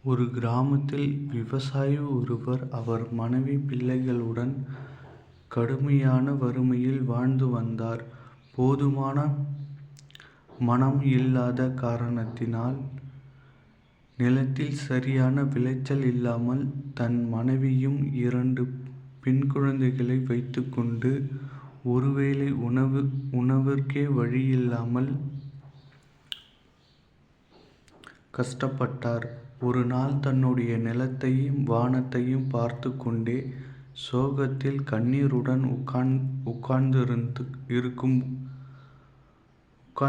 ஒரு கிராமத்தில் விவசாயி ஒருவர் அவர் மனைவி பிள்ளைகளுடன் கடுமையான வறுமையில் வாழ்ந்து வந்தார். போதுமான மனம் இல்லாத காரணத்தினால் நிலத்தில் சரியான விளைச்சல் இல்லாமல் தன் மனைவியும் 2 பெண் குழந்தைகளை வைத்துக்கொண்டு ஒருவேளை உணவிற்கே வழியில்லாமல் கஷ்டப்பட்டார். ஒரு நாள் தன்னுடைய நிலத்தையும் வானத்தையும் பார்த்து கொண்டே சோகத்தில் கண்ணீருடன்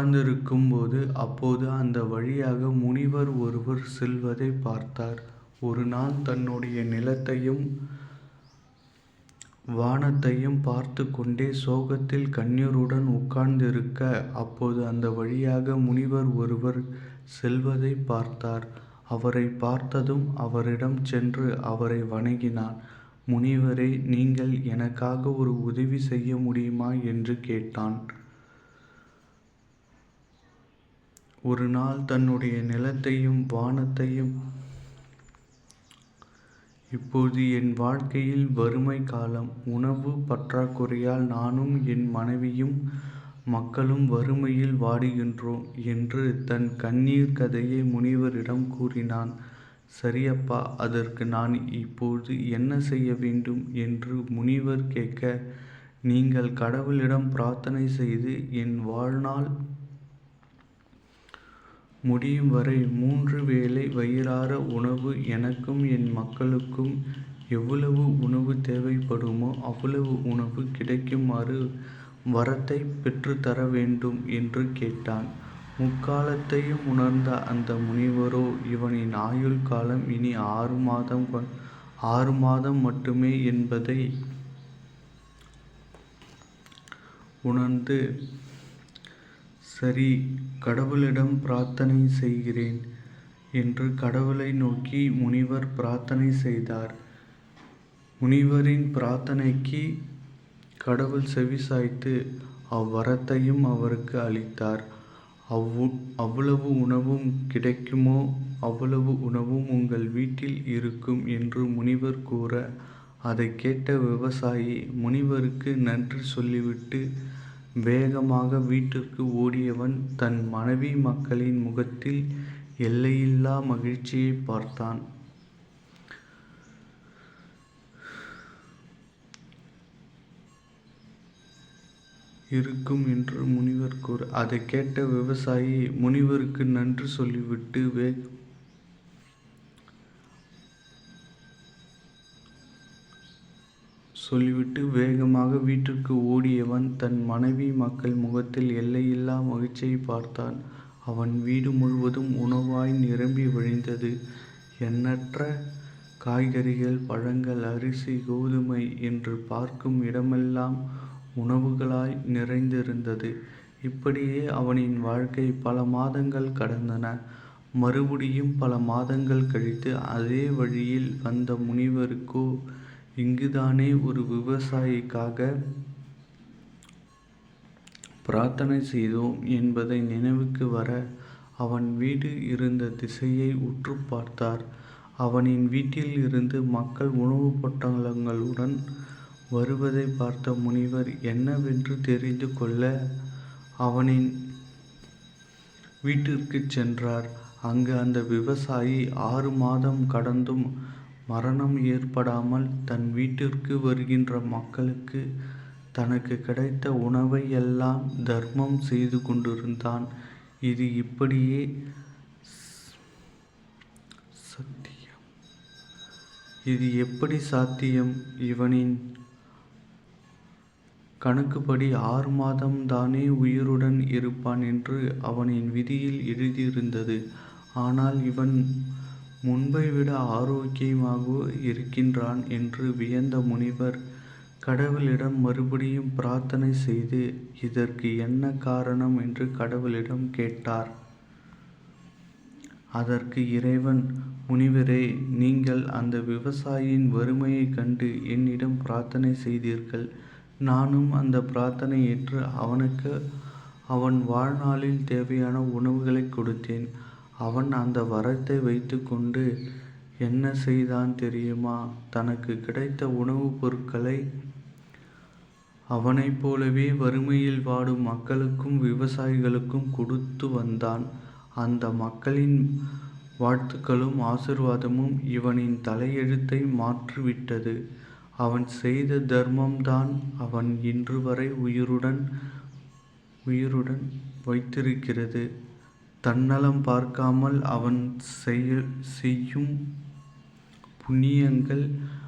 உட்கார்ந்திருக்கும்போது அப்போது அந்த வழியாக முனிவர் ஒருவர் செல்வதை பார்த்தார். ஒரு நாள் தன்னுடைய நிலத்தையும் வானத்தையும் பார்த்து கொண்டே சோகத்தில் கண்ணீருடன் உட்கார்ந்திருக்க அப்போது அந்த வழியாக முனிவர் ஒருவர் செல்வதை பார்த்தார். அவரை பார்த்ததும் அவரிடம் சென்று அவரை வணங்கினான். முனிவரே, நீங்கள் எனக்காக ஒரு உதவி செய்ய முடியுமா என்று கேட்டான். ஒரு நாள் தன்னுடைய நிலத்தையும் வானத்தையும் இப்போது என் வாழ்க்கையில் வறுமை காலம், உணவு பற்றாக்குறையால் நானும் என் மனைவியும் மக்களும் வறுமையில் வாடுகின்றோம் என்று தன் கண்ணீர் கதையை முனிவரிடம் கூறினான். சரியப்பா, அதற்கு நான் இப்போது என்ன செய்ய வேண்டும் என்று முனிவர் கேட்க, நீங்கள் கடவுளிடம் பிரார்த்தனை செய்து என் வாழ்நாள் முடியும் வரை 3 வேளை வயிறார உணவு, எனக்கும் என் மக்களுக்கும் எவ்வளவு உணவு தேவைப்படுமோ அவ்வளவு உணவு கிடைக்குமாறு வரத்தை பெற்றுத்தர வேண்டும் என்று கேட்டான். முக்காலத்தையும் உணர்ந்த அந்த முனிவரோ, இவனின் ஆயுள் காலம் இனி 6 மாதம் மட்டுமே என்பதை உணர்ந்து, சரி, கடவுளிடம் பிரார்த்தனை செய்கிறேன் என்று கடவுளை நோக்கி முனிவர் பிரார்த்தனை செய்தார். முனிவரின் பிரார்த்தனைக்கு கடவுள் செவிசாய்த்து அவ்வரத்தையும் அவருக்கு அளித்தார். அவ்வளவு உணவும் கிடைக்குமோ அவ்வளவு உணவும் உங்கள் வீட்டில் இருக்கும் என்று முனிவர் கூற, அதை கேட்ட விவசாயி முனிவருக்கு நன்றி சொல்லிவிட்டு வேகமாக வீட்டிற்கு ஓடியவன் தன் மனைவி மக்களின் முகத்தில் எல்லையில்லா மகிழ்ச்சியை பார்த்தான். இருக்கும் என்று முனிவர் கூற, அதை கேட்ட விவசாயி முனிவருக்கு நன்றி சொல்லிவிட்டு வேகமாக வீட்டிற்கு ஓடியவன் தன் மனைவி மக்கள் முகத்தில் எல்லையில்லா மகிழ்ச்சியை பார்த்தான். அவன் வீடு முழுவதும் உணவாய் நிரம்பி வழிந்தது. எண்ணற்ற காய்கறிகள், பழங்கள், அரிசி, கோதுமை என்று பார்க்கும் இடமெல்லாம் உணவுகளாய் நிறைந்திருந்தது. இப்படியே அவனின் வாழ்க்கை பல மாதங்கள் கடந்தன. மறுபடியும் பல மாதங்கள் கழித்து அதே வழியில் வந்த முனிவருக்கோ இங்குதானே ஒரு விவசாயிக்காக பிரார்த்தனை செய்தோம் என்பதை நினைவுக்கு வர அவன் வீடு இருந்த திசையை உற்று பார்த்தார். அவனின் வீட்டில் இருந்து மக்கள் உணவு பொட்டலங்களுடன் வருவதை பார்த்த முனிவர் என்னவென்று தெரிந்து கொள்ள அவனின் வீட்டிற்கு சென்றார். அங்கு அந்த விவசாயி 6 மாதம் கடந்தும் மரணம் ஏற்படாமல் தன் வீட்டிற்கு வருகின்ற மக்களுக்கு தனக்கு கிடைத்த உணவை எல்லாம் தர்மம் செய்து கொண்டிருந்தான். இது இப்படியே இது எப்படி சாத்தியம்? இவனின் கணக்குப்படி 6 மாதம் தானே உயிருடன் இருப்பான் என்று அவனின் விதியில் எழுதியிருந்தது. ஆனால் இவன் முன்பை விட ஆரோக்கியமாக இருக்கின்றான் என்று வியந்த முனிவர் கடவுளிடம் மறுபடியும் பிரார்த்தனை செய்து இதற்கு என்ன காரணம் என்று கடவுளிடம் கேட்டார். அதற்கு இறைவன், முனிவரே, நீங்கள் அந்த விவசாயியின் வறுமையை கண்டு என்னிடம் பிரார்த்தனை செய்தீர்கள். நானும் அந்த பிரார்த்தனை ஏற்று அவனுக்கு அவன் வாழ்நாளில் தேவையான உணவுகளை கொடுத்தேன். அவன் அந்த வரத்தை வைத்து கொண்டு என்ன செய்தான் தெரியுமா? தனக்கு கிடைத்த உணவுப் பொருட்களை அவனைப் போலவே வறுமையில் வாடும் மக்களுக்கும் விவசாயிகளுக்கும் கொடுத்து வந்தான். அந்த மக்களின் வாழ்த்துக்களும் ஆசீர்வாதமும் இவனின் தலையெழுத்தை மாற்றிவிட்டது. அவன் செய்த தர்மம்தான் அவன் இன்று வரை உயிருடன் வைத்திருக்கிறது. தன்னலம் பார்க்காமல் அவன் செய்யும் புண்ணியங்கள்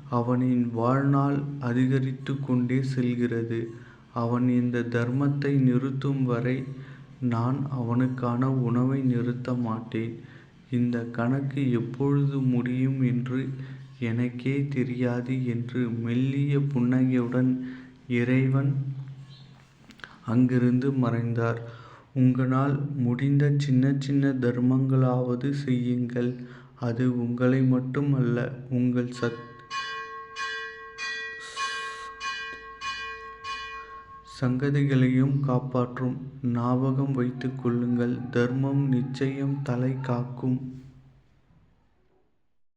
அவனின் வாழ்நாள் அதிகரித்து கொண்டே செல்கிறது. அவன் இந்த தர்மத்தை நிறுத்தும் வரை நான் அவனுக்கான உணவை நிறுத்த மாட்டேன். இந்த கணக்கு எப்பொழுது முடியும் என்று எனக்கே தெரியாது என்று மெல்லிய புன்னகையுடன் இறைவன் அங்கிருந்து மறைந்தார். உங்களால் முடிந்த சின்ன சின்ன தர்மங்களாவது செய்யுங்கள். அது உங்களை மட்டுமல்ல, உங்கள் சங்கதிகளையும் காப்பாற்றும். ஞாபகம் வைத்துக் கொள்ளுங்கள், தர்மம் நிச்சயம் தலை காக்கும்.